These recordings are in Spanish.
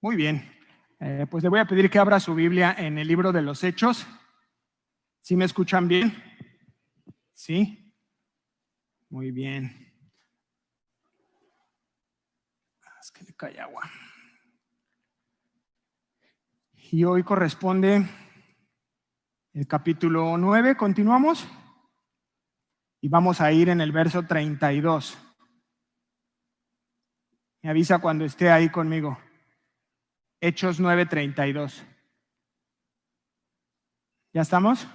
Muy bien. Pues le voy a pedir que abra su Biblia en el libro de los Hechos. ¿Sí me escuchan bien? ¿Sí? Muy bien. Es que le cae agua. Y hoy corresponde el capítulo 9. Continuamos. Y vamos a ir en el verso 32. Me avisa cuando esté ahí conmigo. Hechos 9:32. ¿Ya estamos?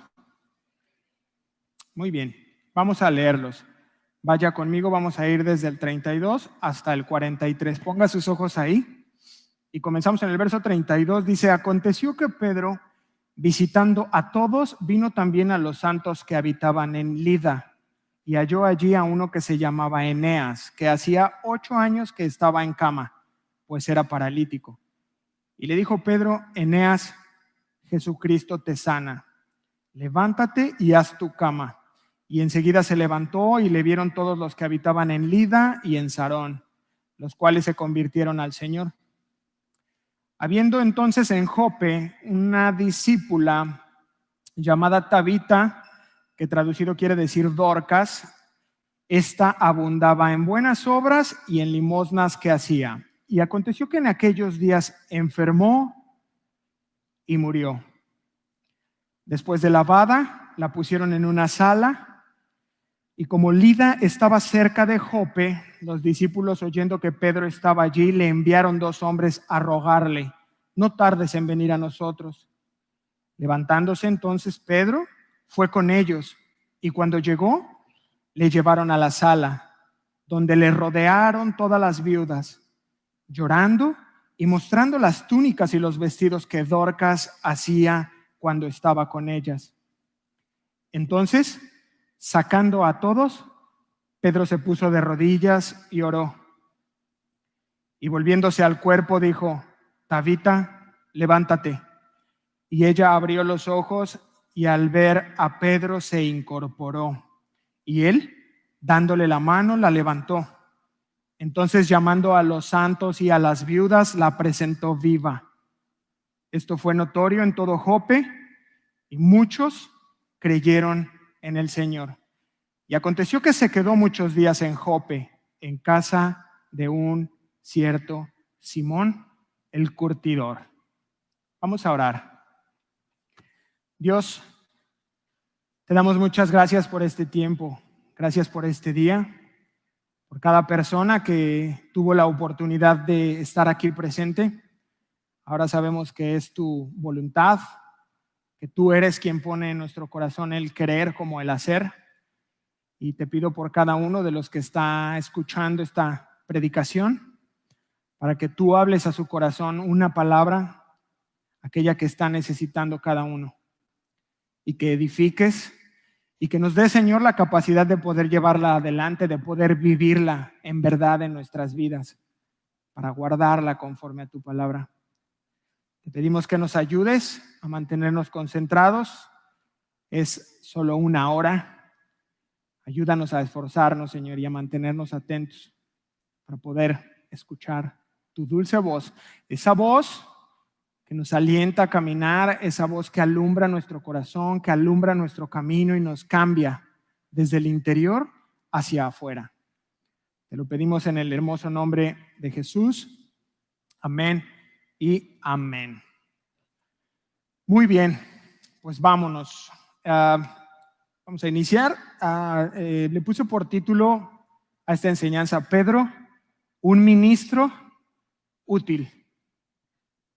Muy bien. Vamos a leerlos. Vaya conmigo, vamos a ir desde el 32 hasta el 43. Ponga sus ojos ahí. Y comenzamos en el verso 32. Dice: aconteció que Pedro, visitando a todos, vino también a los santos que habitaban en Lida, y halló allí a uno que se llamaba Eneas, que hacía 8 años que estaba en cama, pues era paralítico. Y le dijo Pedro: Eneas, Jesucristo te sana. Levántate y haz tu cama. Y enseguida se levantó, y le vieron todos los que habitaban en Lida y en Sarón, los cuales se convirtieron al Señor. Habiendo entonces en Jope una discípula llamada Tabita, que traducido quiere decir Dorcas, esta abundaba en buenas obras y en limosnas que hacía. Y aconteció que en aquellos días enfermó y murió. Después de lavada, la pusieron en una sala, y como Lida estaba cerca de Jope, los discípulos, oyendo que Pedro estaba allí, le enviaron 2 hombres a rogarle: no tardes en venir a nosotros. Levantándose entonces Pedro, fue con ellos, y cuando llegó, le llevaron a la sala, donde le rodearon todas las viudas, llorando y mostrando las túnicas y los vestidos que Dorcas hacía cuando estaba con ellas. Entonces, sacando a todos, Pedro se puso de rodillas y oró. Y volviéndose al cuerpo dijo: Tabita, levántate. Y ella abrió los ojos, y al ver a Pedro se incorporó. Y él, dándole la mano, la levantó. Entonces, llamando a los santos y a las viudas, la presentó viva. Esto fue notorio en todo Jope, y muchos creyeron en el Señor. Y aconteció que se quedó muchos días en Jope, en casa de un cierto Simón, el curtidor. Vamos a orar. Dios, te damos muchas gracias por este tiempo. Gracias por este día, por cada persona que tuvo la oportunidad de estar aquí presente. Ahora sabemos que es tu voluntad, que tú eres quien pone en nuestro corazón el querer como el hacer. Y te pido por cada uno de los que está escuchando esta predicación, para que tú hables a su corazón una palabra, aquella que está necesitando cada uno, y que edifiques, y que nos dé, Señor, la capacidad de poder llevarla adelante, de poder vivirla en verdad en nuestras vidas, para guardarla conforme a tu palabra. Te pedimos que nos ayudes a mantenernos concentrados. Es solo 1 hora. Ayúdanos a esforzarnos, Señor, y a mantenernos atentos para poder escuchar tu dulce voz, esa voz que nos alienta a caminar, esa voz que alumbra nuestro corazón, que alumbra nuestro camino y nos cambia desde el interior hacia afuera. Te lo pedimos en el hermoso nombre de Jesús. Amén y amén. Muy bien, pues vámonos. Vamos a iniciar. Le puse por título a esta enseñanza: Pedro, un ministro útil.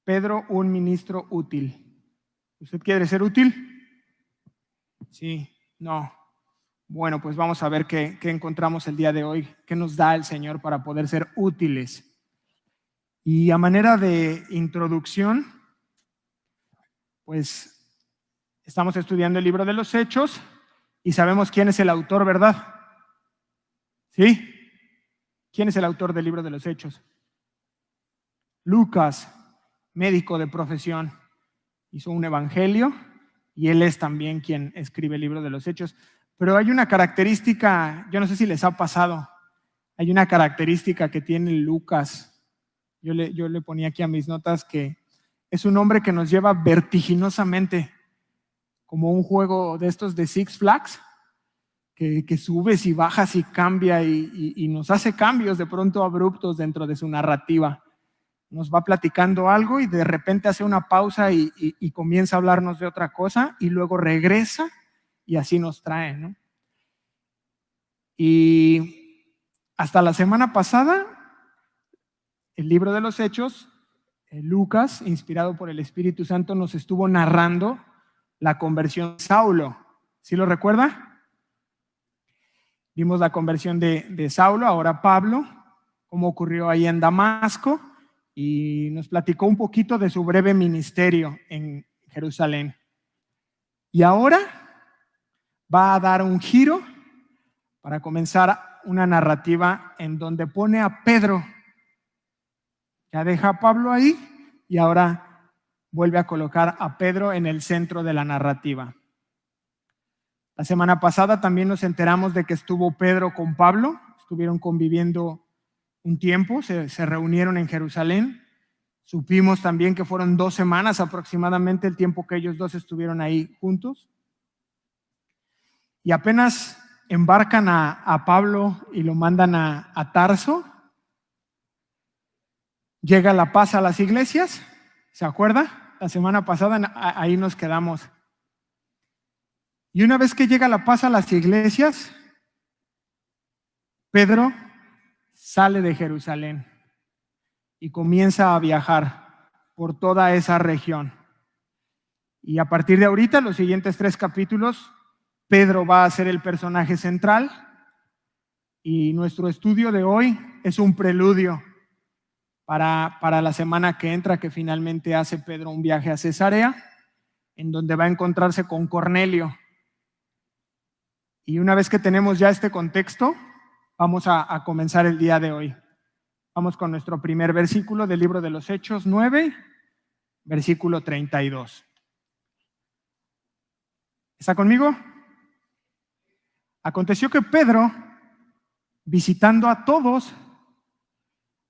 Pedro, un ministro útil. ¿Usted quiere ser útil? Sí, no. Bueno, pues vamos a ver qué encontramos el día de hoy, qué nos da el Señor para poder ser útiles. Y a manera de introducción, pues estamos estudiando el libro de los Hechos y sabemos quién es el autor, ¿verdad? ¿Sí? ¿Quién es el autor del libro de los Hechos? Lucas, médico de profesión, hizo un evangelio y él es también quien escribe el libro de los Hechos. Pero hay una característica, yo no sé si les ha pasado, hay una característica que tiene Lucas Yo le ponía aquí a mis notas que es un hombre que nos lleva vertiginosamente, como un juego de estos de Six Flags, que subes y bajas y cambia y nos hace cambios de pronto abruptos dentro de su narrativa. Nos va platicando algo y de repente hace una pausa y comienza a hablarnos de otra cosa y luego regresa y así nos trae, ¿no? Y hasta la semana pasada, el libro de los Hechos, Lucas, inspirado por el Espíritu Santo, nos estuvo narrando la conversión de Saulo. ¿Sí lo recuerda? Vimos la conversión de Saulo, ahora Pablo, cómo ocurrió ahí en Damasco, y nos platicó un poquito de su breve ministerio en Jerusalén. Y ahora va a dar un giro para comenzar una narrativa en donde pone a Pedro. Ya deja a Pablo ahí y ahora vuelve a colocar a Pedro en el centro de la narrativa. La semana pasada también nos enteramos de que estuvo Pedro con Pablo, estuvieron conviviendo un tiempo, se reunieron en Jerusalén. Supimos también que fueron 2 semanas aproximadamente el tiempo que ellos dos estuvieron ahí juntos. Y apenas embarcan a Pablo y lo mandan a Tarso. Llega la paz a las iglesias, ¿se acuerda? La semana pasada ahí nos quedamos. Y una vez que llega la paz a las iglesias, Pedro sale de Jerusalén y comienza a viajar por toda esa región. Y a partir de ahorita, los siguientes 3 capítulos, Pedro va a ser el personaje central y nuestro estudio de hoy es un preludio para la semana que entra, que finalmente hace Pedro un viaje a Cesarea, en donde va a encontrarse con Cornelio. Y una vez que tenemos ya este contexto, vamos a comenzar el día de hoy. Vamos con nuestro primer versículo del libro de los Hechos 9, versículo 32. ¿Está conmigo? Aconteció que Pedro, visitando a todos,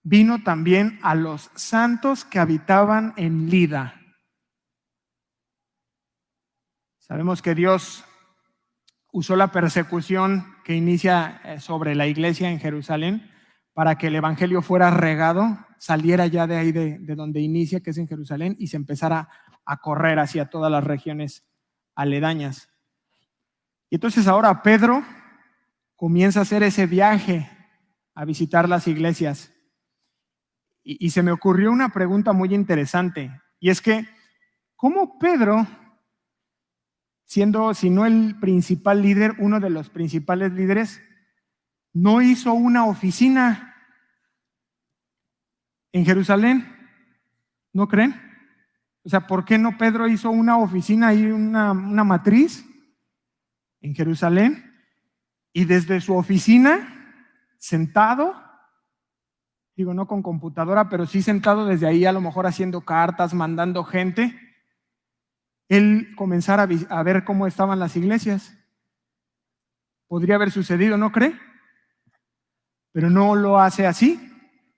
vino también a los santos que habitaban en Lida. Sabemos que Dios usó la persecución que inicia sobre la iglesia en Jerusalén para que el evangelio fuera regado, saliera ya de ahí de donde inicia, que es en Jerusalén, y se empezara a correr hacia todas las regiones aledañas. Y entonces ahora Pedro comienza a hacer ese viaje a visitar las iglesias. Y se me ocurrió una pregunta muy interesante, y es que, ¿cómo Pedro, siendo, si no el principal líder, uno de los principales líderes, no hizo una oficina en Jerusalén? ¿No creen? O sea, ¿por qué no Pedro hizo una oficina y una matriz en Jerusalén? Y desde su oficina, sentado, digo, no con computadora, pero sí sentado desde ahí, a lo mejor haciendo cartas, mandando gente, él comenzara a ver cómo estaban las iglesias. Podría haber sucedido, ¿no cree? Pero no lo hace así,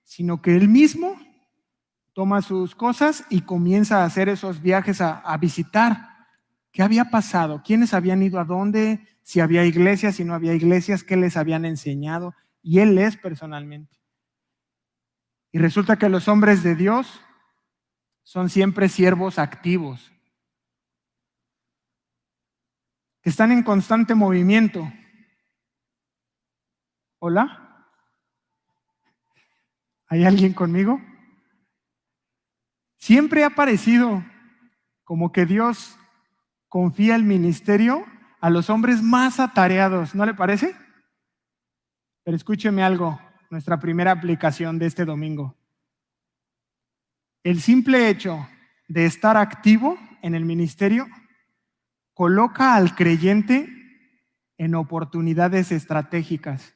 sino que él mismo toma sus cosas y comienza a hacer esos viajes a visitar. ¿Qué había pasado? ¿Quiénes habían ido a dónde? Si había iglesias, si no había iglesias, ¿qué les habían enseñado? Y él es personalmente. Y resulta que los hombres de Dios son siempre siervos activos, que están en constante movimiento. ¿Hola? ¿Hay alguien conmigo? Siempre ha parecido como que Dios confía el ministerio a los hombres más atareados, ¿no le parece? Pero escúcheme algo, nuestra primera aplicación de este domingo. El simple hecho de estar activo en el ministerio coloca al creyente en oportunidades estratégicas.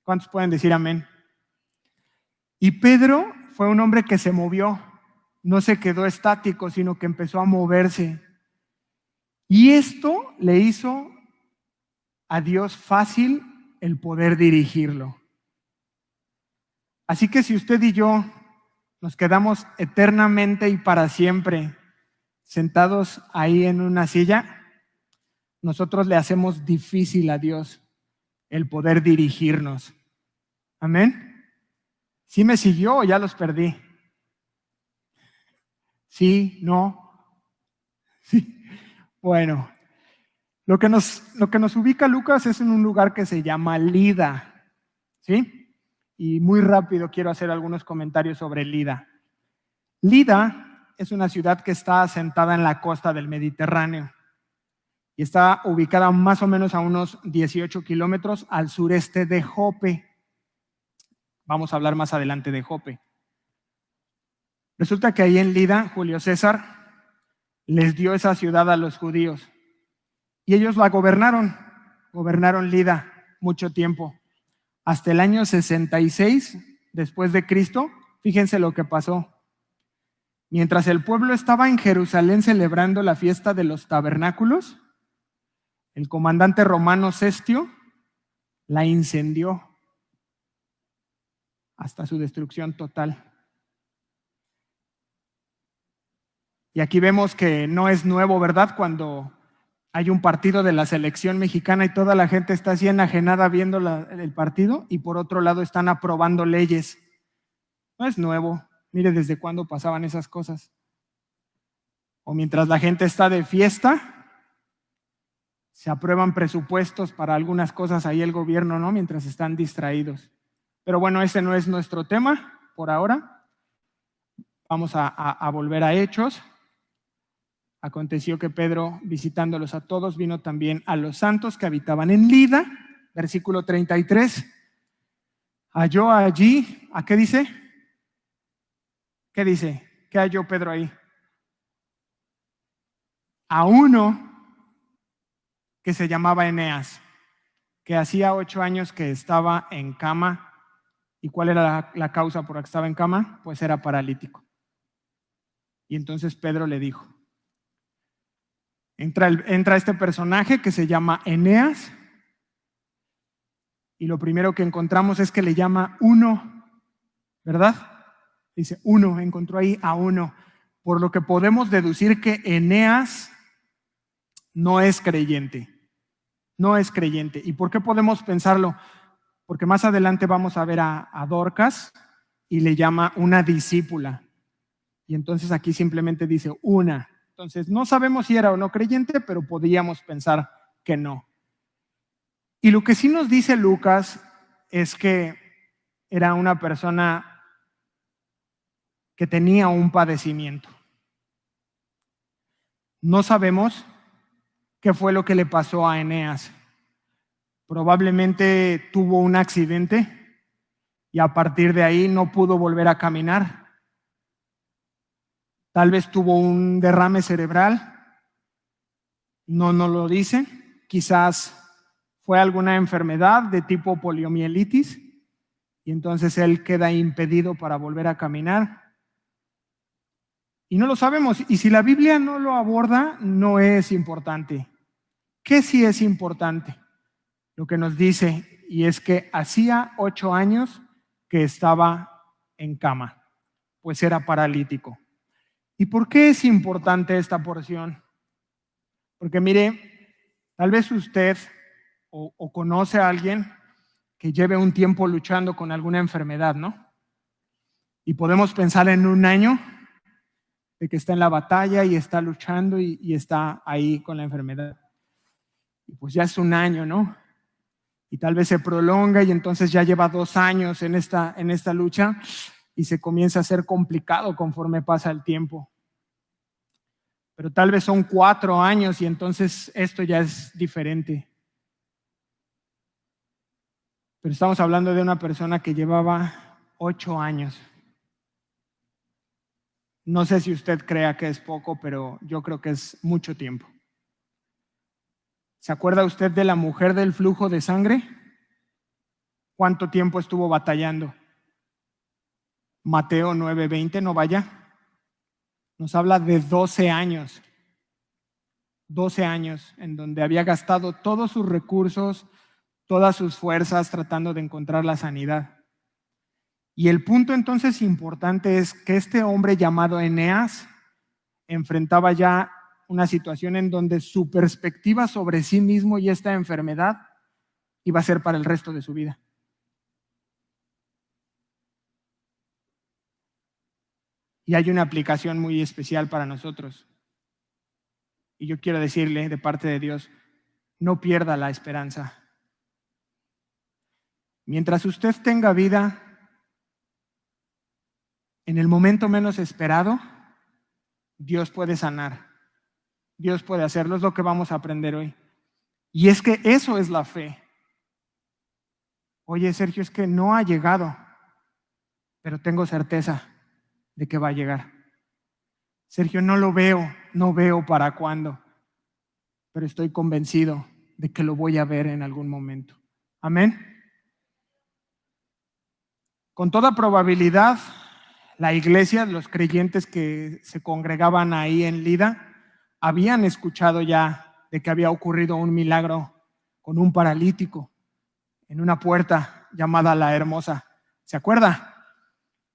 ¿Cuántos pueden decir amén? Y Pedro fue un hombre que se movió, no se quedó estático, sino que empezó a moverse. Y esto le hizo a Dios fácil el poder dirigirlo. Así que si usted y yo nos quedamos eternamente y para siempre sentados ahí en una silla, nosotros le hacemos difícil a Dios el poder dirigirnos. ¿Amén? ¿Sí me siguió o ya los perdí? ¿Sí? ¿No? Sí. Bueno, lo que nos ubica Lucas es en un lugar que se llama Lida. ¿Sí? Y muy rápido quiero hacer algunos comentarios sobre Lida. Lida es una ciudad que está asentada en la costa del Mediterráneo y está ubicada más o menos a unos 18 kilómetros al sureste de Jope. Vamos a hablar más adelante de Jope. Resulta que ahí en Lida, Julio César les dio esa ciudad a los judíos y ellos la gobernaron Lida mucho tiempo. Hasta el año 66 después de Cristo, fíjense lo que pasó. Mientras el pueblo estaba en Jerusalén celebrando la fiesta de los tabernáculos, el comandante romano Cestio la incendió hasta su destrucción total. Y aquí vemos que no es nuevo, ¿verdad? Cuando hay un partido de la selección mexicana y toda la gente está así enajenada viendo el partido y por otro lado están aprobando leyes. No es nuevo. Mire desde cuándo pasaban esas cosas. O mientras la gente está de fiesta, se aprueban presupuestos para algunas cosas ahí el gobierno, ¿no? Mientras están distraídos. Pero bueno, ese no es nuestro tema por ahora. Vamos a volver a Hechos. Aconteció que Pedro, visitándolos a todos, vino también a los santos que habitaban en Lida, versículo 33. Halló allí, ¿a qué dice? ¿Qué dice? ¿Qué halló Pedro ahí? A uno que se llamaba Eneas, que hacía 8 años que estaba en cama. ¿Y cuál era la causa por la que estaba en cama? Pues era paralítico. Y entonces Pedro le dijo, entra este personaje que se llama Eneas, y lo primero que encontramos es que le llama uno, ¿verdad? Dice uno, encontró ahí a uno, por lo que podemos deducir que Eneas no es creyente. No es creyente. ¿Y por qué podemos pensarlo? Porque más adelante vamos a ver a Dorcas y le llama una discípula. Y entonces aquí simplemente dice una. Entonces no sabemos si era o no creyente, pero podríamos pensar que no. Y lo que sí nos dice Lucas es que era una persona que tenía un padecimiento. No sabemos qué fue lo que le pasó a Eneas. Probablemente tuvo un accidente y a partir de ahí no pudo volver a caminar. Tal vez tuvo un derrame cerebral. No nos lo dice. Quizás fue alguna enfermedad de tipo poliomielitis y entonces él queda impedido para volver a caminar. Y no lo sabemos. Y si la Biblia no lo aborda, no es importante. ¿Qué sí es importante? Lo que nos dice, y es que hacía 8 años que estaba en cama, pues era paralítico. ¿Y por qué es importante esta porción? Porque mire, tal vez usted o conoce a alguien que lleve un tiempo luchando con alguna enfermedad, ¿no? Y podemos pensar en un año de que está en la batalla y está luchando y está ahí con la enfermedad. Y pues ya es un año, ¿no? Y tal vez se prolonga y entonces ya lleva 2 años en esta lucha y se comienza a hacer complicado conforme pasa el tiempo. Pero tal vez son 4 años y entonces esto ya es diferente. Pero estamos hablando de una persona que llevaba 8 años. No sé si usted crea que es poco, pero yo creo que es mucho tiempo. ¿Se acuerda usted de la mujer del flujo de sangre? ¿Cuánto tiempo estuvo batallando? Mateo 9:20, no vaya. Nos habla de 12 años. 12 años en donde había gastado todos sus recursos, todas sus fuerzas tratando de encontrar la sanidad. Y el punto entonces importante es que este hombre llamado Eneas enfrentaba ya una situación en donde su perspectiva sobre sí mismo y esta enfermedad iba a ser para el resto de su vida. Y hay una aplicación muy especial para nosotros. Y yo quiero decirle de parte de Dios, no pierda la esperanza. Mientras usted tenga vida, en el momento menos esperado, Dios puede sanar. Dios puede hacerlo, es lo que vamos a aprender hoy. Y es que eso es la fe. Oye, Sergio, es que no ha llegado, pero tengo certeza de que va a llegar. Sergio, no lo veo, no veo para cuándo, pero estoy convencido de que lo voy a ver en algún momento. Amén. Con toda probabilidad, la iglesia, los creyentes que se congregaban ahí en Lida, habían escuchado ya de que había ocurrido un milagro con un paralítico en una puerta llamada La Hermosa. ¿Se acuerda?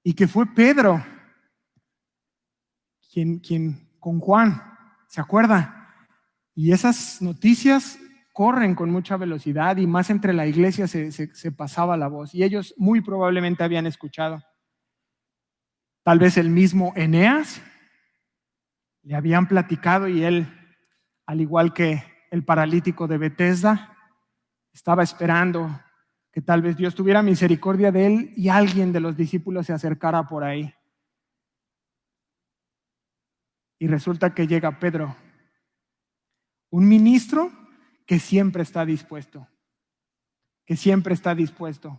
Y que fue Pedro quien con Juan, ¿se acuerda? Y esas noticias corren con mucha velocidad y más entre la iglesia se pasaba la voz. Y ellos muy probablemente habían escuchado. Tal vez el mismo Eneas le habían platicado y él, al igual que el paralítico de Betesda, estaba esperando que tal vez Dios tuviera misericordia de él y alguien de los discípulos se acercara por ahí. Y resulta que llega Pedro, un ministro que siempre está dispuesto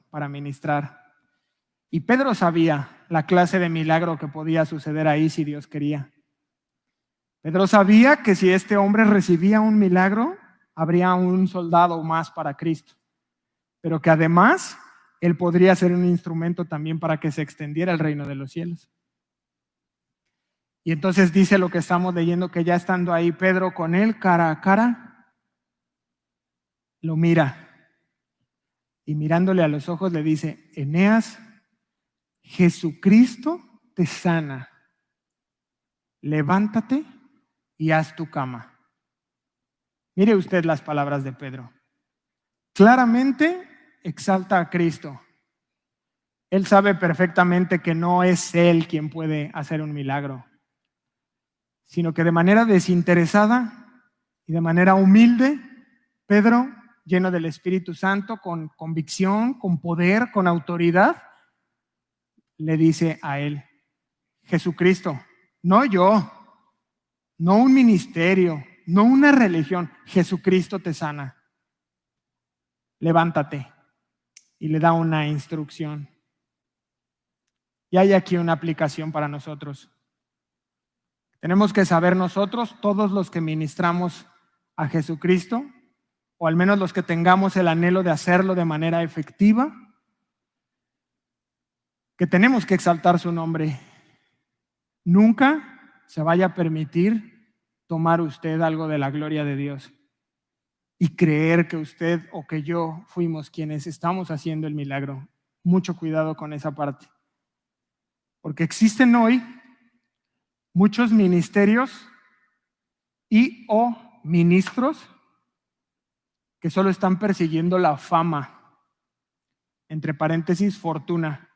para ministrar. Y Pedro sabía la clase de milagro que podía suceder ahí si Dios quería. Pedro sabía que si este hombre recibía un milagro, habría un soldado más para Cristo, pero que además él podría ser un instrumento también para que se extendiera el reino de los cielos. Y entonces dice lo que estamos leyendo, que ya estando ahí Pedro con él cara a cara, lo mira y mirándole a los ojos le dice: Eneas, Jesucristo te sana, levántate y haz tu cama. Mire usted las palabras de Pedro. Claramente exalta a Cristo. Él sabe perfectamente que no es él quien puede hacer un milagro, sino que de manera desinteresada y de manera humilde, Pedro, lleno del Espíritu Santo, con convicción, con poder, con autoridad, le dice a él: Jesucristo, no yo, no un ministerio, no una religión, Jesucristo te sana. Levántate. Y le da una instrucción. Y hay aquí una aplicación para nosotros. Tenemos que saber nosotros, todos los que ministramos a Jesucristo, o al menos los que tengamos el anhelo de hacerlo de manera efectiva, que tenemos que exaltar su nombre. Nunca se vaya a permitir tomar usted algo de la gloria de Dios y creer que usted o que yo fuimos quienes estamos haciendo el milagro. Mucho cuidado con esa parte. Porque existen hoy muchos ministerios y o ministros que solo están persiguiendo la fama, entre paréntesis, fortuna.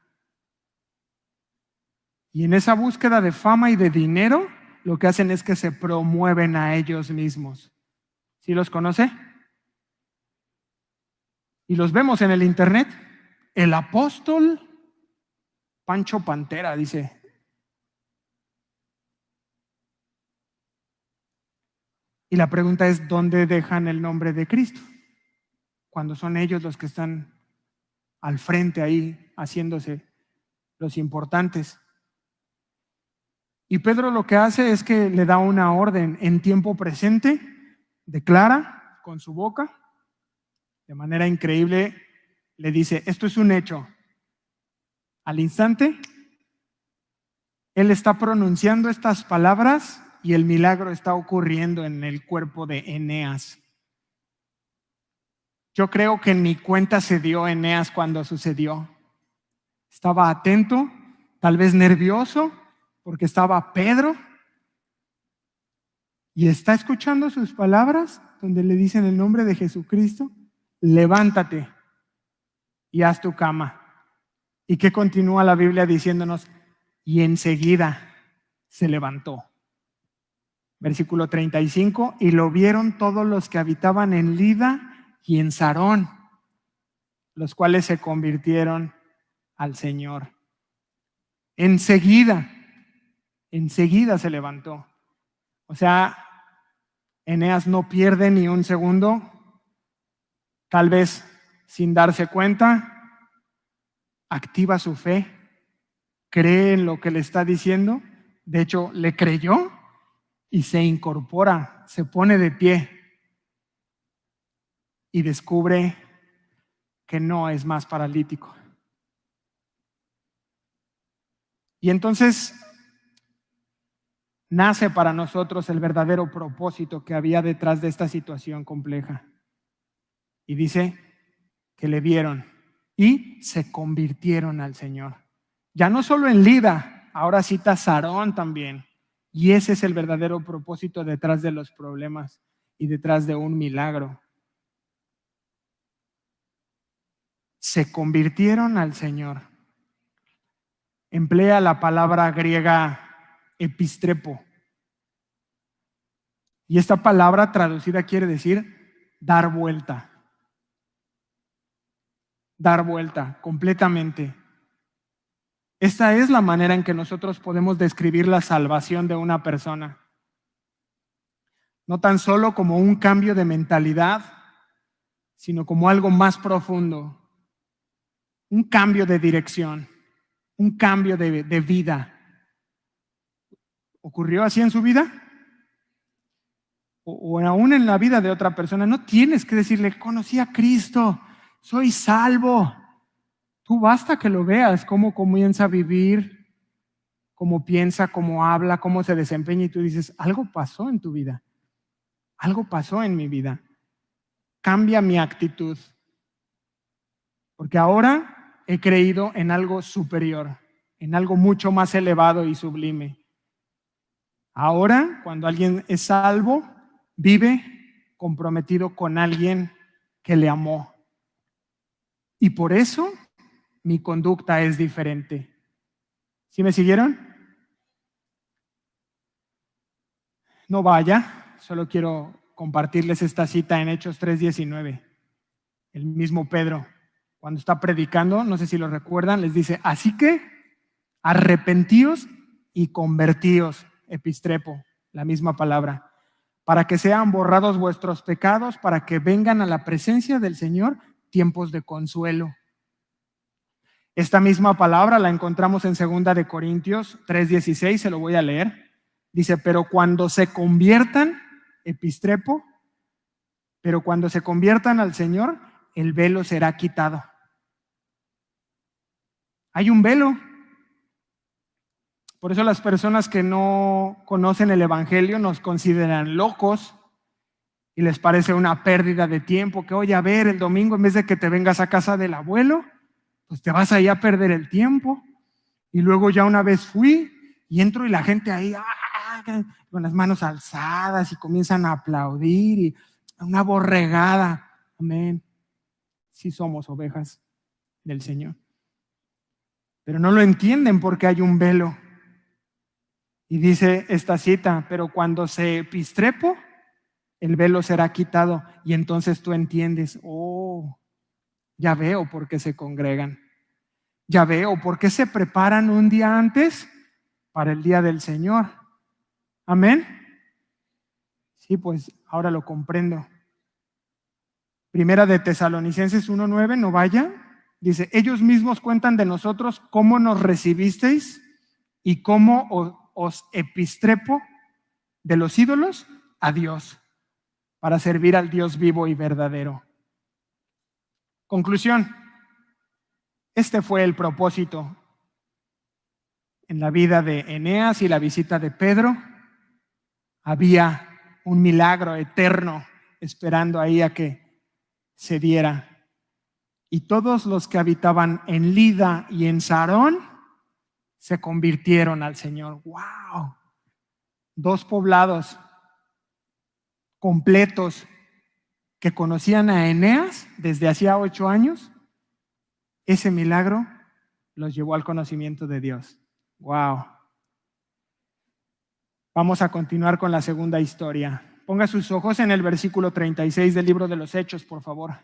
Y en esa búsqueda de fama y de dinero, lo que hacen es que se promueven a ellos mismos. ¿Sí los conoce? Y los vemos en el internet. El apóstol Pancho Pantera dice. Y la pregunta es, ¿dónde dejan el nombre de Cristo? Cuando son ellos los que están al frente ahí, haciéndose los importantes. Y Pedro lo que hace es que le da una orden en tiempo presente, declara con su boca, de manera increíble, le dice: esto es un hecho. Al instante, él está pronunciando estas palabras y el milagro está ocurriendo en el cuerpo de Eneas. Yo creo que ni cuenta se dio Eneas cuando sucedió. Estaba atento, tal vez nervioso, porque estaba Pedro y está escuchando sus palabras donde le dicen el nombre de Jesucristo: levántate y haz tu cama. ¿Y qué continúa la Biblia diciéndonos? Y enseguida se levantó. Versículo 35, y lo vieron todos los que habitaban en Lida y en Sarón, los cuales se convirtieron al Señor. Enseguida se levantó. O sea, Eneas no pierde ni un segundo, tal vez sin darse cuenta, activa su fe, cree en lo que le está diciendo, de hecho le creyó y se incorpora, se pone de pie y descubre que no es más paralítico. Y entonces nace para nosotros el verdadero propósito que había detrás de esta situación compleja. Y dice que le vieron y se convirtieron al Señor. Ya no solo en Lida, ahora cita Sarón también. Y ese es el verdadero propósito detrás de los problemas y detrás de un milagro. Se convirtieron al Señor. Emplea la palabra griega epistrepo. Y esta palabra traducida quiere decir dar vuelta. Dar vuelta completamente. Esta es la manera en que nosotros podemos describir la salvación de una persona. No tan solo como un cambio de mentalidad, sino como algo más profundo. Un cambio de dirección, un cambio de vida. ¿Ocurrió así en su vida? O aún en la vida de otra persona. No tienes que decirle: conocí a Cristo, soy salvo. Tú basta que lo veas, cómo comienza a vivir, cómo piensa, cómo habla, cómo se desempeña, y tú dices: algo pasó en tu vida, algo pasó en mi vida. Cambia mi actitud, porque ahora he creído en algo superior, en algo mucho más elevado y sublime. Ahora, cuando alguien es salvo, vive comprometido con alguien que le amó. Y por eso mi conducta es diferente. ¿Sí me siguieron? No vaya, solo quiero compartirles esta cita en Hechos 3:19. El mismo Pedro, cuando está predicando, no sé si lo recuerdan, les dice: así que arrepentíos y convertíos, epistrepo, la misma palabra, para que sean borrados vuestros pecados, para que vengan a la presencia del Señor tiempos de consuelo. Esta misma palabra la encontramos en 2 Corintios 3:16, se lo voy a leer. Dice: pero cuando se conviertan, epistrepo, pero cuando se conviertan al Señor, el velo será quitado. Hay un velo. Por eso las personas que no conocen el Evangelio nos consideran locos y les parece una pérdida de tiempo, que oye, a ver, el domingo en vez de que te vengas a casa del abuelo, pues te vas ahí a perder el tiempo. Y luego ya una vez fui y entro y la gente ahí con las manos alzadas y comienzan a aplaudir y una borregada. Amén. Sí somos ovejas del Señor. Pero no lo entienden porque hay un velo. Y dice esta cita: pero cuando se epistrepo, el velo será quitado. Y entonces tú entiendes: oh, ya veo por qué se congregan. Ya veo por qué se preparan un día antes para el día del Señor. Amén. Sí, pues ahora lo comprendo. Primera de Tesalonicenses 1:9, no vaya. Dice: ellos mismos cuentan de nosotros cómo nos recibisteis y cómo os epistrepo de los ídolos a Dios, para servir al Dios vivo y verdadero. Conclusión: este fue el propósito en la vida de Eneas y la visita de Pedro. Había un milagro eterno esperando ahí a que se diera. y todos los que habitaban en Lida y en Sarón se convirtieron al Señor. ¡Wow! 2 poblados completos que conocían a Eneas desde hacía 8 años. Ese milagro los llevó al conocimiento de Dios. ¡Wow! Vamos a continuar con la segunda historia. Ponga sus ojos en el versículo 36 del libro de los Hechos, por favor.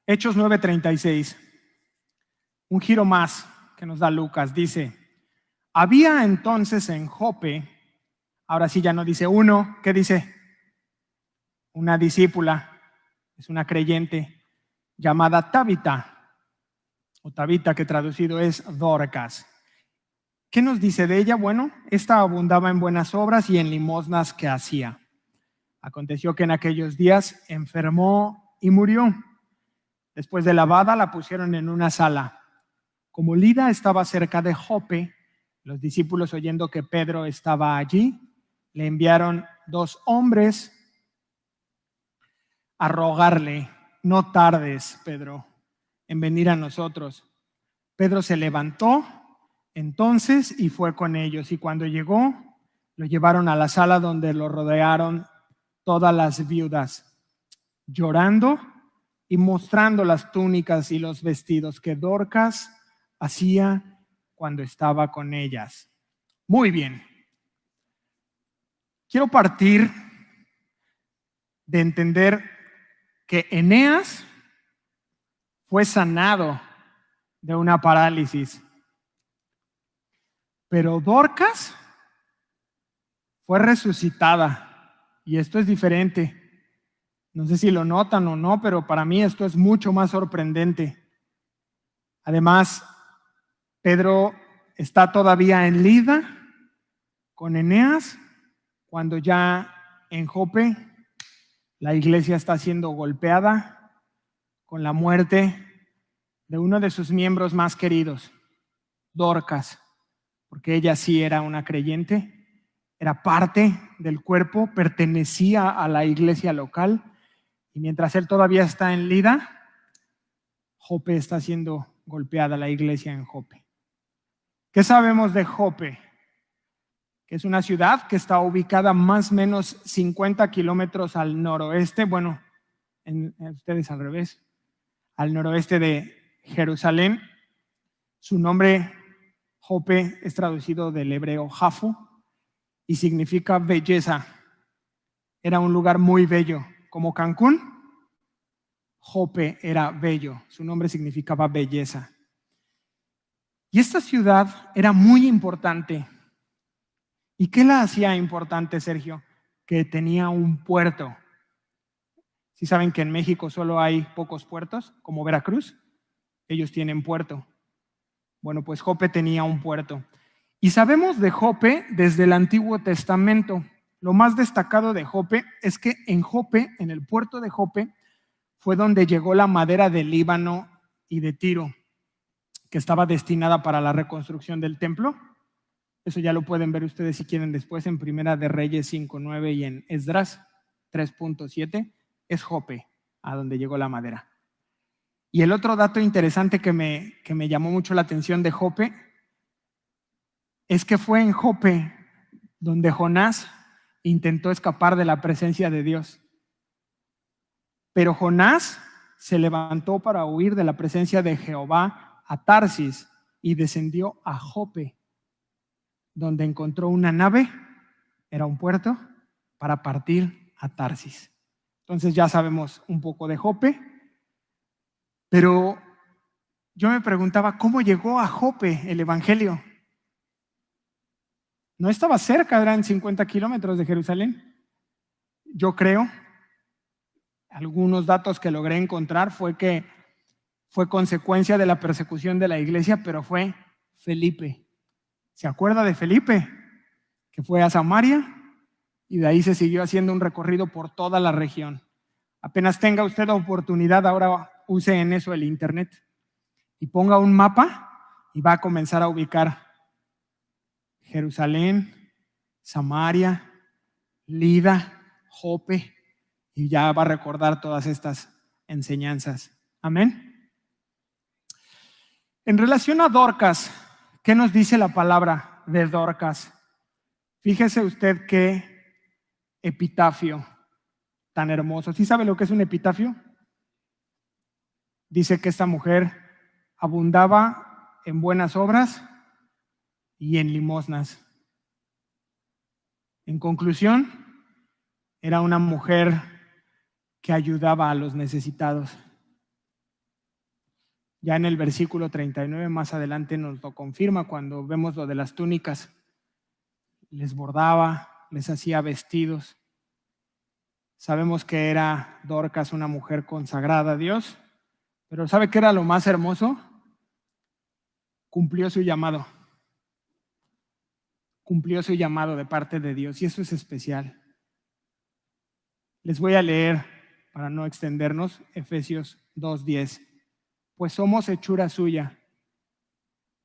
Hechos 9:36. Un giro más que nos da Lucas. Dice, había entonces en Jope, ahora sí ya no dice uno, ¿qué dice? Una discípula, es una creyente llamada Tabita, o Tabita, que traducido es Dorcas. ¿Qué nos dice de ella? Bueno, esta abundaba en buenas obras y en limosnas que hacía. Aconteció que en aquellos días enfermó y murió. Después de lavada la pusieron en una sala. Como Lida estaba cerca de Jope, los discípulos, oyendo que Pedro estaba allí, le enviaron 2 hombres a rogarle, no tardes, Pedro, en venir a nosotros. Pedro se levantó entonces y fue con ellos, y cuando llegó, lo llevaron a la sala donde lo rodearon todas las viudas, llorando y mostrando las túnicas y los vestidos que Dorcas hacía cuando estaba con ellas. Muy bien. Quiero partir de entender que Eneas fue sanado de una parálisis, pero Dorcas fue resucitada, y esto es diferente. No sé si lo notan o no, pero para mí esto es mucho más sorprendente. Además, Pedro está todavía en Lida con Eneas, cuando ya en Jope la iglesia está siendo golpeada con la muerte de uno de sus miembros más queridos, Dorcas, porque ella sí era una creyente, era parte del cuerpo, pertenecía a la iglesia local, y mientras él todavía está en Lida, Jope está siendo golpeada, la iglesia en Jope. ¿Qué sabemos de Jope? Que es una ciudad que está ubicada más o menos 50 kilómetros al noroeste, bueno, en ustedes al revés, al noroeste de Jerusalén. Su nombre, Jope, es traducido del hebreo Jafo y significa belleza. Era un lugar muy bello, como Cancún. Jope era bello, su nombre significaba belleza. Y esta ciudad era muy importante. ¿Y qué la hacía importante, Sergio? Que tenía un puerto. ¿Sí saben que en México solo hay pocos puertos, como Veracruz? Ellos tienen puerto. Bueno, pues Jope tenía un puerto. Y sabemos de Jope desde el Antiguo Testamento. Lo más destacado de Jope es que en Jope, en el puerto de Jope, fue donde llegó la madera del Líbano y de Tiro, que estaba destinada para la reconstrucción del templo. Eso ya lo pueden ver ustedes si quieren después en Primera de Reyes 5:9 y en Esdras 3:7. Es Jope a donde llegó la madera. Y el otro dato interesante que me llamó mucho la atención de Jope es que fue en Jope donde Jonás intentó escapar de la presencia de Dios. Pero Jonás se levantó para huir de la presencia de Jehová a Tarsis y descendió a Jope, donde encontró una nave, era un puerto, para partir a Tarsis. Entonces ya sabemos un poco de Jope, pero yo me preguntaba, ¿cómo llegó a Jope el evangelio? No estaba cerca, eran 50 kilómetros de Jerusalén. Yo creo, algunos datos que logré encontrar fue que fue consecuencia de la persecución de la iglesia, pero fue Felipe. ¿Se acuerda de Felipe? Que fue a Samaria y de ahí se siguió haciendo un recorrido por toda la región. Apenas tenga usted la oportunidad, ahora use en eso el internet y ponga un mapa y va a comenzar a ubicar Jerusalén, Samaria, Lida, Jope, y ya va a recordar todas estas enseñanzas. Amén. En relación a Dorcas, ¿qué nos dice la palabra de Dorcas? Fíjese usted qué epitafio tan hermoso. ¿Sí sabe lo que es un epitafio? Dice que esta mujer abundaba en buenas obras y en limosnas. En conclusión, era una mujer que ayudaba a los necesitados. Ya en el versículo 39 más adelante nos lo confirma cuando vemos lo de las túnicas. Les bordaba, les hacía vestidos. Sabemos que era Dorcas una mujer consagrada a Dios, pero ¿sabe qué era lo más hermoso? Cumplió su llamado. Cumplió su llamado de parte de Dios y eso es especial. Les voy a leer, para no extendernos, Efesios 2:10. Pues somos hechura suya,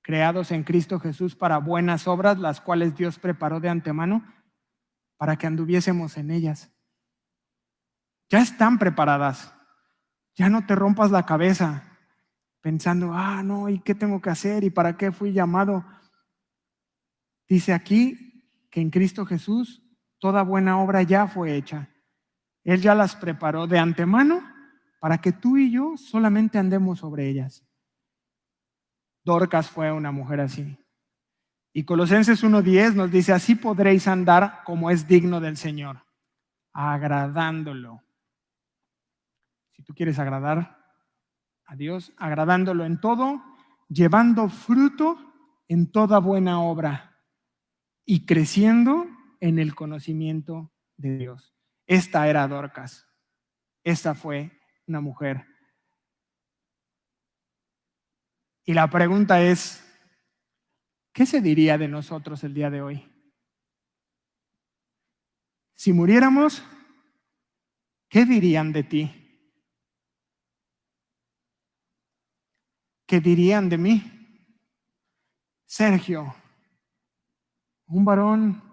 creados en Cristo Jesús para buenas obras, las cuales Dios preparó de antemano para que anduviésemos en ellas. Ya están preparadas. Ya no te rompas la cabeza pensando, no, ¿y qué tengo que hacer? ¿Y para qué fui llamado? Dice aquí que en Cristo Jesús toda buena obra ya fue hecha. Él ya las preparó de antemano para que tú y yo solamente andemos sobre ellas. Dorcas fue una mujer así. Y Colosenses 1:10 nos dice, así podréis andar como es digno del Señor, agradándolo. Si tú quieres agradar a Dios, agradándolo en todo, llevando fruto en toda buena obra y creciendo en el conocimiento de Dios. Esta era Dorcas. Esta fue una mujer. Y la pregunta es, ¿qué se diría de nosotros el día de hoy? Si muriéramos, ¿qué dirían de ti? ¿Qué dirían de mí? Sergio, un varón,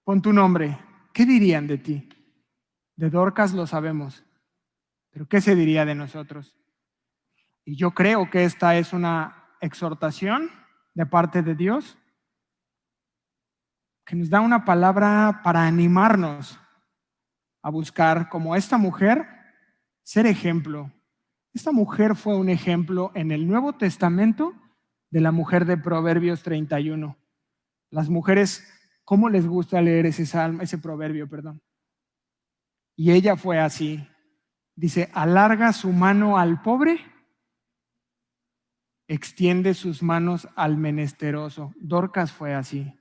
pon tu nombre, ¿qué dirían de ti? De Dorcas lo sabemos, pero ¿qué se diría de nosotros? Y yo creo que esta es una exhortación de parte de Dios que nos da una palabra para animarnos a buscar, como esta mujer, ser ejemplo. Esta mujer fue un ejemplo en el Nuevo Testamento de la mujer de Proverbios 31. Las mujeres, ¿cómo les gusta leer ese proverbio, perdón? Y ella fue así. Dice, alarga su mano al pobre, extiende sus manos al menesteroso. Dorcas fue así.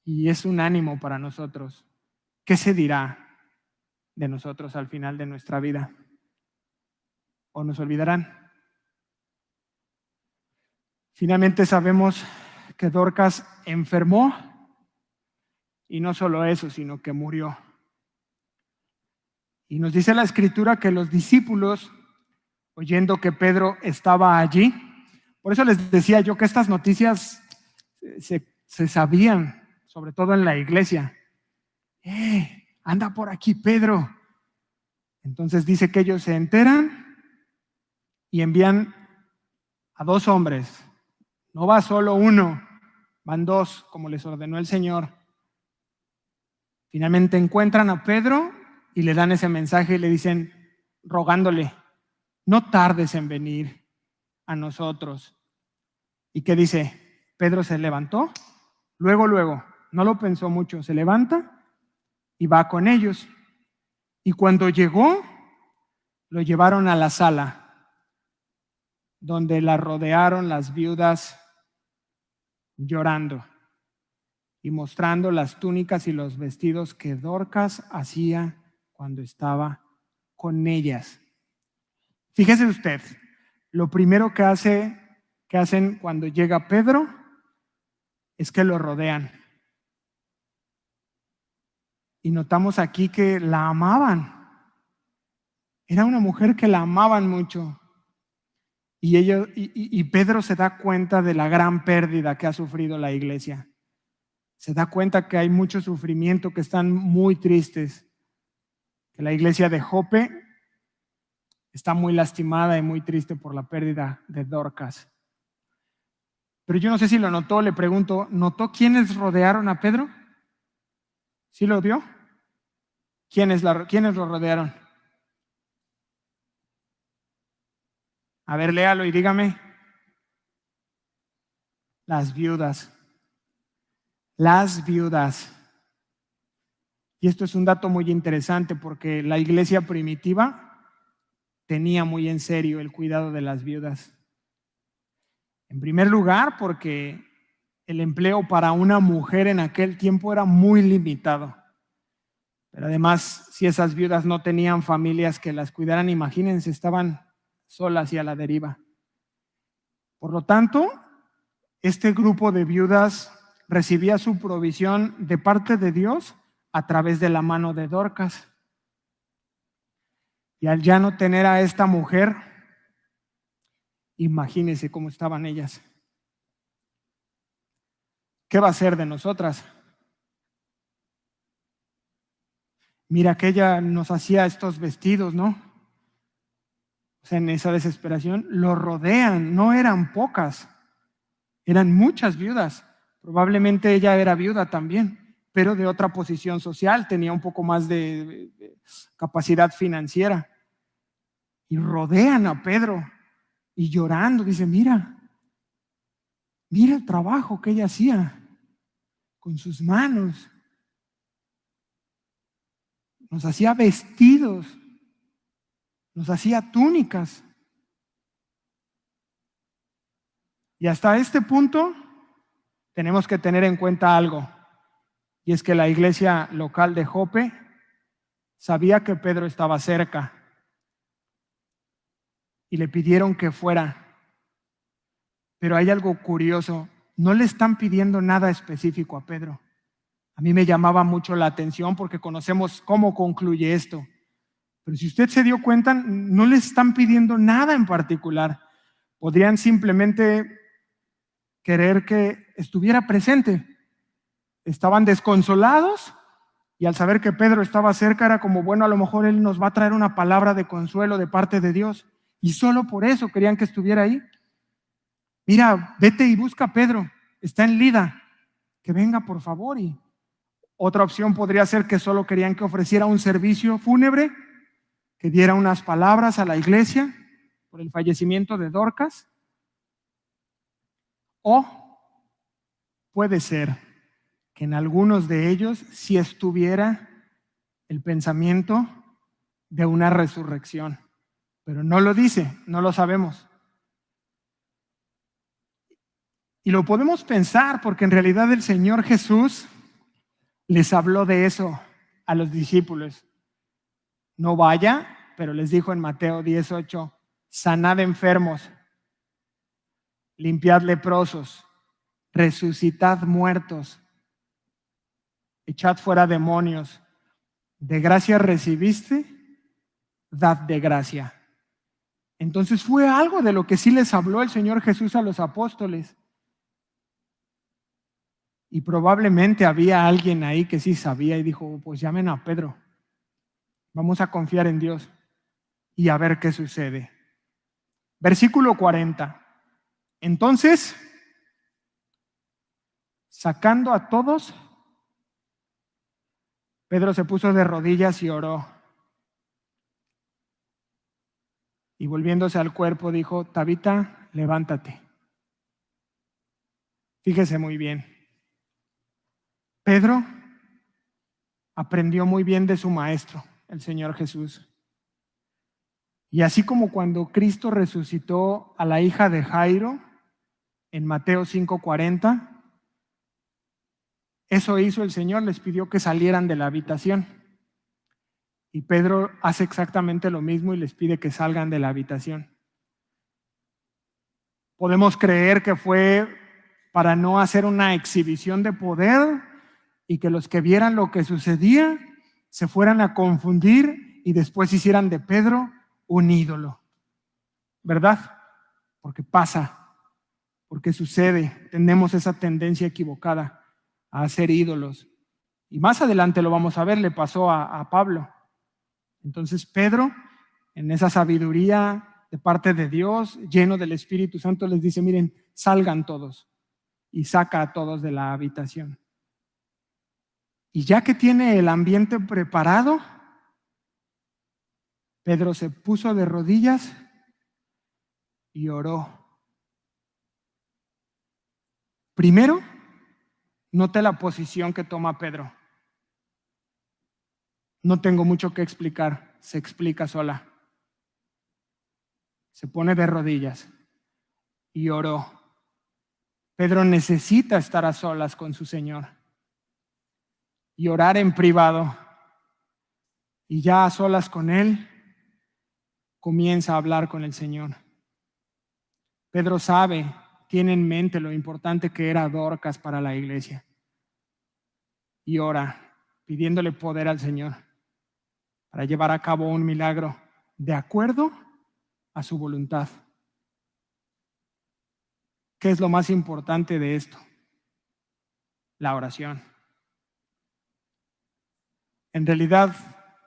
Y es un ánimo para nosotros. ¿Qué se dirá de nosotros al final de nuestra vida? ¿O nos olvidarán? Finalmente sabemos que Dorcas enfermó y no solo eso, sino que murió. Y nos dice la Escritura que los discípulos, oyendo que Pedro estaba allí, por eso les decía yo que estas noticias se sabían, sobre todo en la iglesia. Anda por aquí Pedro. Entonces dice que ellos se enteran y envían a 2 hombres. No va solo uno, van 2, como les ordenó el Señor. Finalmente encuentran a Pedro y le dan ese mensaje y le dicen, rogándole, no tardes en venir a nosotros. ¿Y qué dice? Pedro se levantó, luego, no lo pensó mucho, se levanta y va con ellos. Y cuando llegó, lo llevaron a la sala, donde la rodearon las viudas llorando y mostrando las túnicas y los vestidos que Dorcas hacía cuando estaba con ellas. Fíjese usted, lo primero que hacen cuando llega Pedro es que lo rodean. Y notamos aquí que la amaban. Era una mujer que la amaban mucho. Y Pedro se da cuenta de la gran pérdida que ha sufrido la iglesia. Se da cuenta que hay mucho sufrimiento, que están muy tristes, que la iglesia de Jope está muy lastimada y muy triste por la pérdida de Dorcas. Pero yo no sé si lo notó, le pregunto, ¿notó quiénes rodearon a Pedro? ¿Sí lo vio? ¿Quiénes lo rodearon? A ver, léalo y dígame. Las viudas. Las viudas. Y esto es un dato muy interesante porque la iglesia primitiva tenía muy en serio el cuidado de las viudas. En primer lugar, porque el empleo para una mujer en aquel tiempo era muy limitado. Pero además, si esas viudas no tenían familias que las cuidaran, imagínense, estaban solas y a la deriva. Por lo tanto, este grupo de viudas recibía su provisión de parte de Dios a través de la mano de Dorcas. Y al ya no tener a esta mujer, imagínense cómo estaban ellas. ¿Qué va a ser de nosotras? Mira que ella nos hacía estos vestidos, ¿no? O sea, en esa desesperación, lo rodean, no eran pocas, eran muchas viudas. Probablemente ella era viuda también, pero de otra posición social, tenía un poco más de capacidad financiera. Y rodean a Pedro y llorando, dice, mira el trabajo que ella hacía con sus manos. Nos hacía vestidos, nos hacía túnicas. Y hasta este punto tenemos que tener en cuenta algo, y es que la iglesia local de Jope sabía que Pedro estaba cerca y le pidieron que fuera. Pero hay algo curioso, no le están pidiendo nada específico a Pedro. A mí me llamaba mucho la atención porque conocemos cómo concluye esto. Pero si usted se dio cuenta, no le están pidiendo nada en particular. Podrían simplemente querer que estuviera presente. Estaban desconsolados y al saber que Pedro estaba cerca era como, bueno, a lo mejor él nos va a traer una palabra de consuelo de parte de Dios. Y solo por eso querían que estuviera ahí. Mira, vete y busca a Pedro, está en Lida, que venga por favor. Y otra opción podría ser que solo querían que ofreciera un servicio fúnebre, que diera unas palabras a la iglesia por el fallecimiento de Dorcas. O puede ser que en algunos de ellos sí estuviera el pensamiento de una resurrección, pero no lo dice, no lo sabemos. Y lo podemos pensar porque en realidad el Señor Jesús les habló de eso a los discípulos. No vaya, pero les dijo en Mateo 18, sanad enfermos, limpiad leprosos, resucitad muertos, echad fuera demonios. De gracia recibiste, dad de gracia. Entonces fue algo de lo que sí les habló el Señor Jesús a los apóstoles. Y probablemente había alguien ahí que sí sabía y dijo, pues llamen a Pedro. Vamos a confiar en Dios y a ver qué sucede. Versículo 40. Entonces, sacando a todos, Pedro se puso de rodillas y oró. Y volviéndose al cuerpo dijo, Tabita, levántate. Fíjese muy bien. Pedro aprendió muy bien de su maestro, el Señor Jesús. Y así como cuando Cristo resucitó a la hija de Jairo en Mateo 5:40, eso hizo el Señor, les pidió que salieran de la habitación. Y Pedro hace exactamente lo mismo y les pide que salgan de la habitación. Podemos creer que fue para no hacer una exhibición de poder y que los que vieran lo que sucedía se fueran a confundir y después hicieran de Pedro un ídolo, ¿verdad? porque pasa, porque sucede. Tenemos esa tendencia equivocada a hacer ídolos. Y más adelante lo vamos a ver, le pasó a Pablo. Entonces Pedro, en esa sabiduría de parte de Dios, lleno del Espíritu Santo, les dice, miren, salgan todos. Y saca a todos de la habitación. Y ya que tiene el ambiente preparado, Pedro se puso de rodillas y oró. Primero, note la posición que toma Pedro. No tengo mucho que explicar, se explica sola. Se pone de rodillas y oró. Pedro necesita estar a solas con su Señor y orar en privado. Y ya a solas con Él, comienza a hablar con el Señor. Pedro sabe, tiene en mente lo importante que era Dorcas para la iglesia. Y ora, pidiéndole poder al Señor para llevar a cabo un milagro de acuerdo a su voluntad. ¿Qué es lo más importante de esto? La oración. En realidad,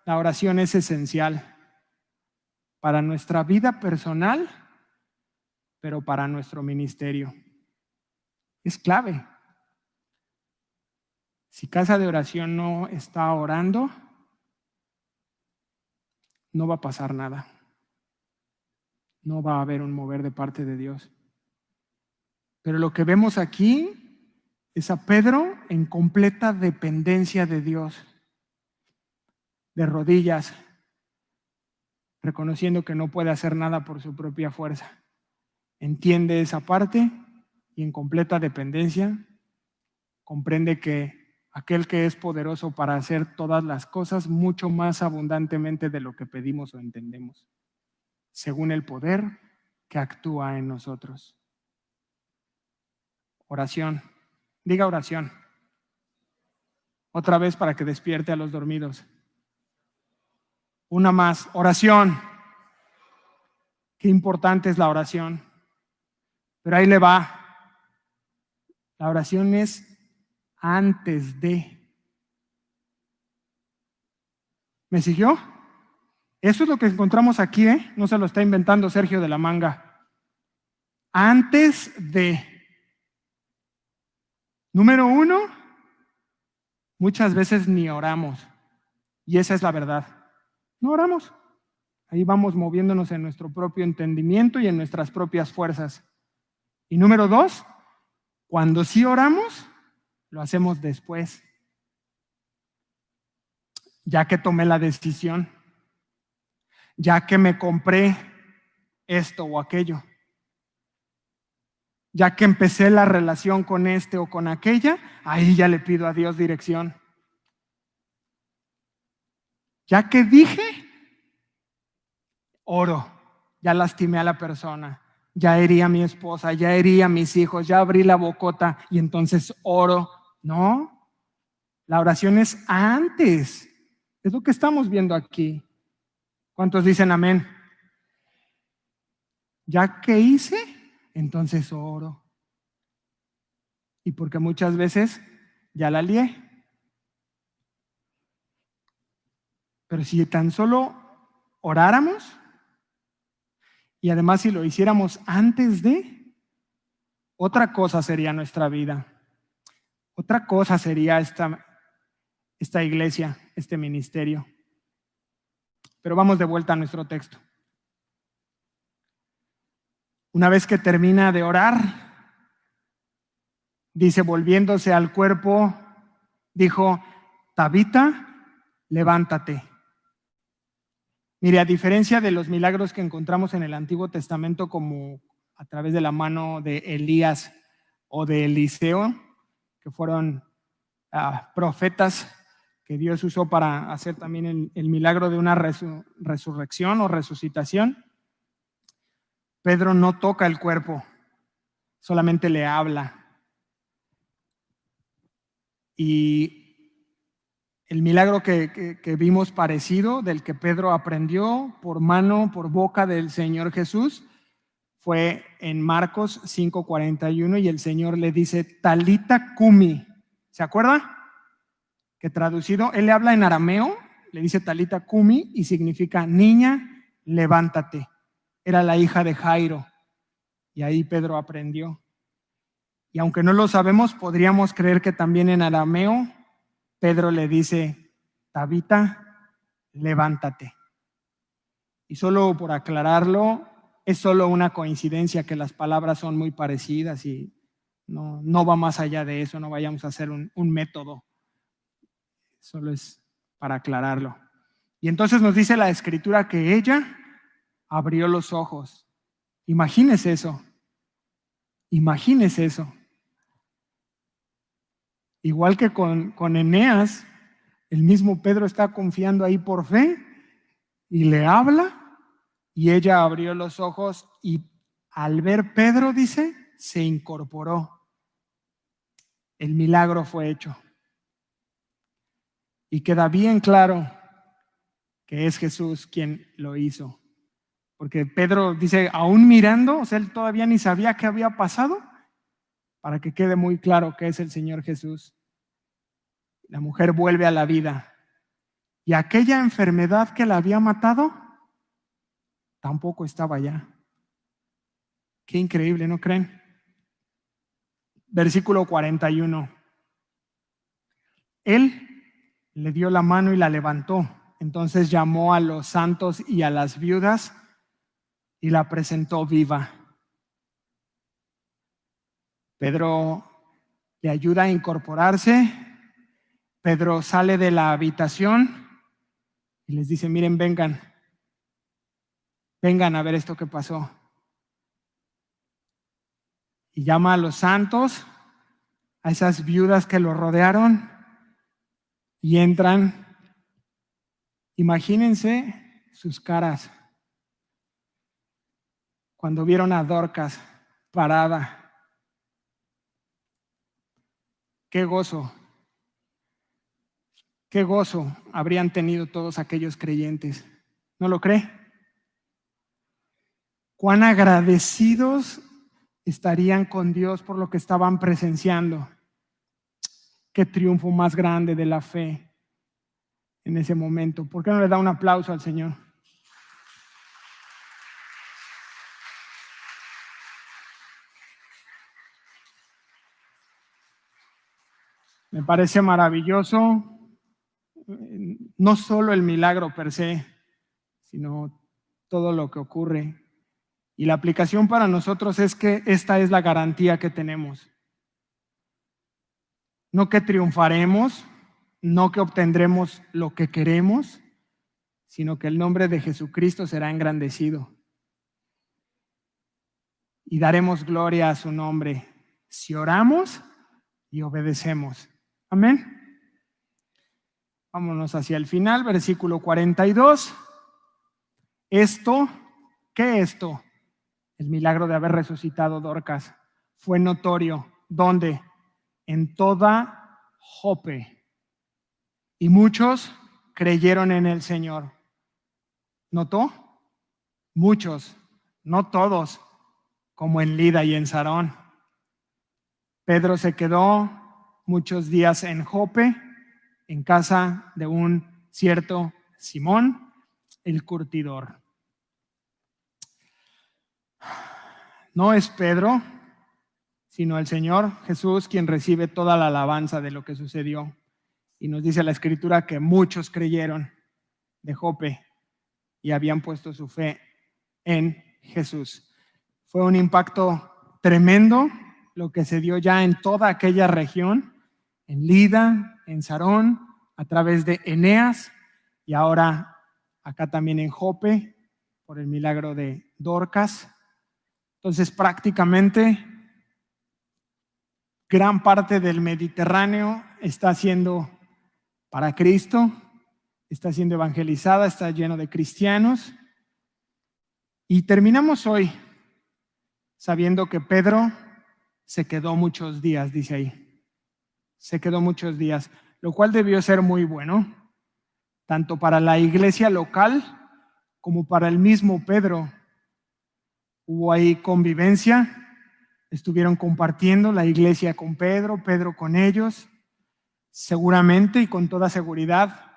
la oración es esencial para nuestra vida personal, pero para nuestro ministerio. Es clave. Si casa de oración no está orando, no va a pasar nada. No va a haber un mover de parte de Dios. Pero lo que vemos aquí es a Pedro en completa dependencia de Dios, de rodillas, reconociendo que no puede hacer nada por su propia fuerza. Entiende esa parte y en completa dependencia comprende que aquel que es poderoso para hacer todas las cosas mucho más abundantemente de lo que pedimos o entendemos, según el poder que actúa en nosotros. Oración. Diga oración. Otra vez para que despierte a los dormidos. Una más. Oración. Qué importante es la oración. Pero ahí le va. La oración es antes de. ¿Me siguió? Eso es lo que encontramos aquí, ¿eh? No se lo está inventando Sergio de la Manga. Antes de. Número 1, muchas veces ni oramos. Y esa es la verdad. No oramos. Ahí vamos moviéndonos en nuestro propio entendimiento y en nuestras propias fuerzas. Y número 2, cuando sí oramos, lo hacemos después. Ya que tomé la decisión, ya que me compré esto o aquello, ya que empecé la relación con este o con aquella, ahí ya le pido a Dios dirección. Ya que dije, oro, ya lastimé a la persona, ya herí a mi esposa, ya herí a mis hijos, ya abrí la bocota y entonces oro. No, la oración es antes. Es lo que estamos viendo aquí. ¿Cuántos dicen amén? Ya que hice, entonces oro. Y porque muchas veces ya la lié. Pero si tan solo oráramos y además si lo hiciéramos antes de, otra cosa sería nuestra vida. Otra cosa sería esta iglesia, este ministerio. Pero vamos de vuelta a nuestro texto. Una vez que termina de orar, dice, volviéndose al cuerpo, dijo, Tabita, levántate. Mire, a diferencia de los milagros que encontramos en el Antiguo Testamento, como a través de la mano de Elías o de Eliseo, que fueron profetas que Dios usó para hacer también el milagro de una resurrección o resucitación, Pedro no toca el cuerpo, solamente le habla. Y el milagro que vimos parecido, del que Pedro aprendió por mano, por boca del Señor Jesús, fue en Marcos 5:41 y el Señor le dice, Talita cumi. ¿Se acuerda? Que traducido, él le habla en arameo, le dice Talita cumi y significa niña, levántate. Era la hija de Jairo y ahí Pedro aprendió. Y aunque no lo sabemos, podríamos creer que también en arameo Pedro le dice, Tabita, levántate. Y solo por aclararlo, es solo una coincidencia que las palabras son muy parecidas y no va más allá de eso, no vayamos a hacer un método. Solo es para aclararlo. Y entonces nos dice la Escritura que ella abrió los ojos. Imagínese eso. Imagínese eso. Igual que con Eneas, el mismo Pedro está confiando ahí por fe y le habla y ella abrió los ojos y al ver Pedro, dice, se incorporó. El milagro fue hecho. Y queda bien claro que es Jesús quien lo hizo. Porque Pedro dice, aún mirando, o sea, él todavía ni sabía qué había pasado, para que quede muy claro que es el Señor Jesús. La mujer vuelve a la vida. Y aquella enfermedad que la había matado, tampoco estaba ya. Qué increíble, ¿no creen? Versículo 41. Él le dio la mano y la levantó. Entonces llamó a los santos y a las viudas y la presentó viva. Pedro le ayuda a incorporarse. Pedro sale de la habitación y les dice, miren, vengan a ver esto que pasó. Y llama a los santos, a esas viudas que lo rodearon, y entran. Imagínense sus caras cuando vieron a Dorcas parada. Qué gozo habrían tenido todos aquellos creyentes. ¿No lo cree? Cuán agradecidos estarían con Dios por lo que estaban presenciando. Qué triunfo más grande de la fe en ese momento. ¿Por qué no le da un aplauso al Señor? Me parece maravilloso, no solo el milagro per se, sino todo lo que ocurre. Y la aplicación para nosotros es que esta es la garantía que tenemos. No que triunfaremos, no que obtendremos lo que queremos, sino que el nombre de Jesucristo será engrandecido. Y daremos gloria a su nombre si oramos y obedecemos. Amén. Vámonos hacia el final, versículo 42. ¿Qué esto? El milagro de haber resucitado Dorcas fue notorio. ¿Dónde? En toda Jope. Y muchos creyeron en el Señor. ¿Notó? Muchos, no todos, como en Lida y en Sarón. Pedro se quedó muchos días en Jope, en casa de un cierto Simón, el curtidor. No es Pedro, sino el Señor Jesús quien recibe toda la alabanza de lo que sucedió. Y nos dice la Escritura que muchos creyeron de Jope y habían puesto su fe en Jesús. Fue un impacto tremendo lo que se dio ya en toda aquella región, en Lida, en Sarón, a través de Eneas y ahora acá también en Jope por el milagro de Dorcas. Entonces prácticamente gran parte del Mediterráneo está siendo para Cristo, está siendo evangelizada, está lleno de cristianos. Y terminamos hoy sabiendo que Pedro se quedó muchos días, dice ahí. Se quedó muchos días, lo cual debió ser muy bueno, tanto para la iglesia local como para el mismo Pedro. hubo ahí convivencia, estuvieron compartiendo la iglesia con Pedro, Pedro con ellos, seguramente y con toda seguridad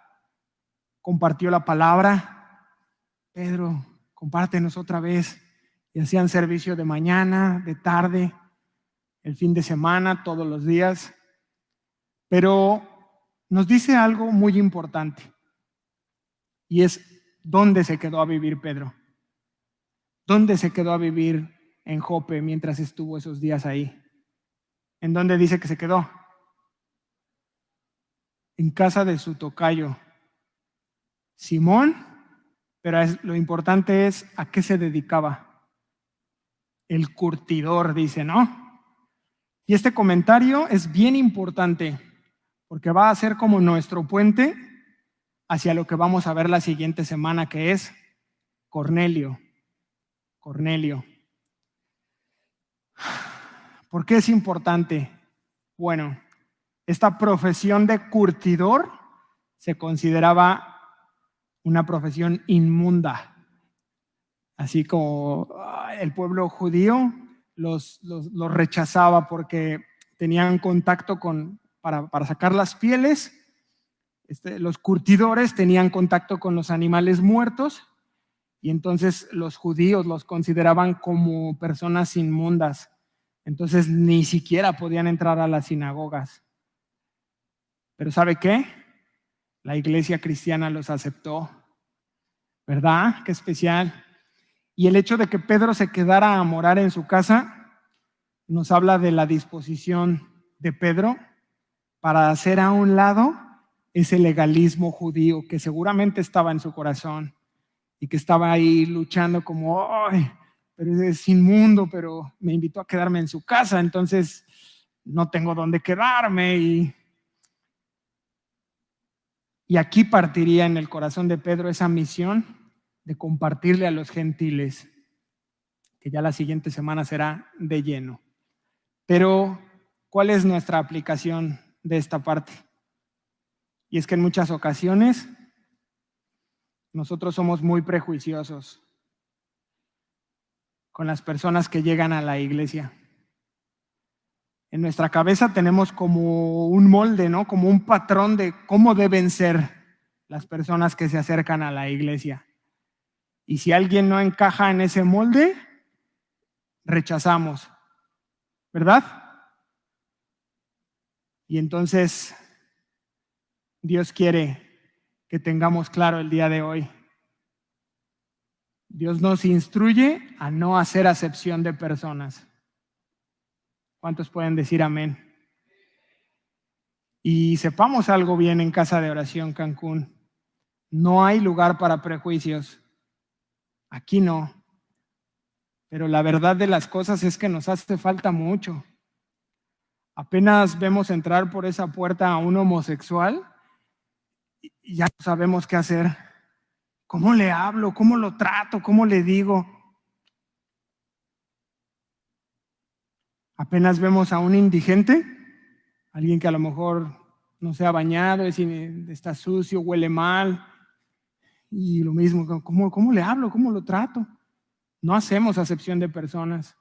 compartió la palabra. Pedro, compártenos otra vez. Y hacían servicio de mañana, de tarde, el fin de semana, todos los días. Pero nos dice algo muy importante, y es dónde se quedó a vivir Pedro. ¿Dónde se quedó a vivir en Jope mientras estuvo esos días ahí? ¿En dónde dice que se quedó? En casa de su tocayo Simón, pero lo importante es a qué se dedicaba. El curtidor, dice, ¿no? Y este comentario es bien importante porque va a ser como nuestro puente hacia lo que vamos a ver la siguiente semana, que es Cornelio. Cornelio. ¿Por qué es importante? Bueno, esta profesión de curtidor se consideraba una profesión inmunda. Así como el pueblo judío los rechazaba porque tenían contacto para sacar las pieles. Los curtidores tenían contacto con los animales muertos y entonces los judíos los consideraban como personas inmundas. Entonces ni siquiera podían entrar a las sinagogas. Pero ¿sabe qué? La iglesia cristiana los aceptó, ¿verdad? Qué especial. Y el hecho de que Pedro se quedara a morar en su casa nos habla de la disposición de Pedro para hacer a un lado ese legalismo judío que seguramente estaba en su corazón y que estaba ahí luchando como, ¡ay! Pero es inmundo, pero me invitó a quedarme en su casa, entonces no tengo dónde quedarme. Y aquí partiría en el corazón de Pedro esa misión de compartirle a los gentiles, que ya la siguiente semana será de lleno. Pero, ¿cuál es nuestra aplicación de esta parte? Y es que en muchas ocasiones nosotros somos muy prejuiciosos con las personas que llegan a la iglesia. En nuestra cabeza tenemos como un molde, ¿no? Como un patrón de cómo deben ser las personas que se acercan a la iglesia. Y si alguien no encaja en ese molde, rechazamos, ¿verdad? Y entonces Dios quiere que tengamos claro el día de hoy. Dios nos instruye a no hacer acepción de personas. ¿Cuántos pueden decir amén? Y sepamos algo bien en Casa de Oración Cancún. No hay lugar para prejuicios. Aquí no. Pero la verdad de las cosas es que nos hace falta mucho. Apenas vemos entrar por esa puerta a un homosexual y ya no sabemos qué hacer. ¿Cómo le hablo? ¿Cómo lo trato? ¿Cómo le digo? Apenas vemos a un indigente, alguien que a lo mejor no se ha bañado, está sucio, huele mal, y lo mismo, ¿cómo le hablo? ¿Cómo lo trato? No hacemos acepción de personas.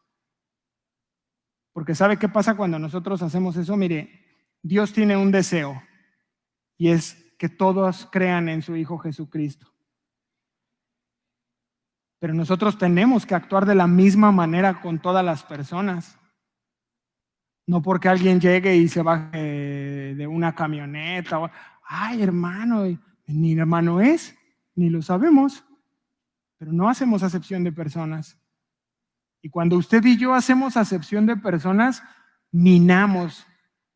Porque ¿sabe qué pasa cuando nosotros hacemos eso? Mire, Dios tiene un deseo, y es que todos crean en su Hijo Jesucristo. Pero nosotros tenemos que actuar de la misma manera con todas las personas. No porque alguien llegue y se baje de una camioneta. Ay, hermano, ni hermano es, ni lo sabemos. Pero no hacemos acepción de personas. Y cuando usted y yo hacemos acepción de personas, minamos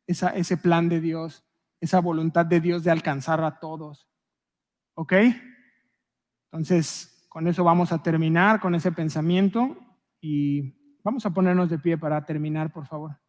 ese plan de Dios, esa voluntad de Dios de alcanzar a todos. ¿Ok? Entonces, con eso vamos a terminar, con ese pensamiento, y vamos a ponernos de pie para terminar, por favor.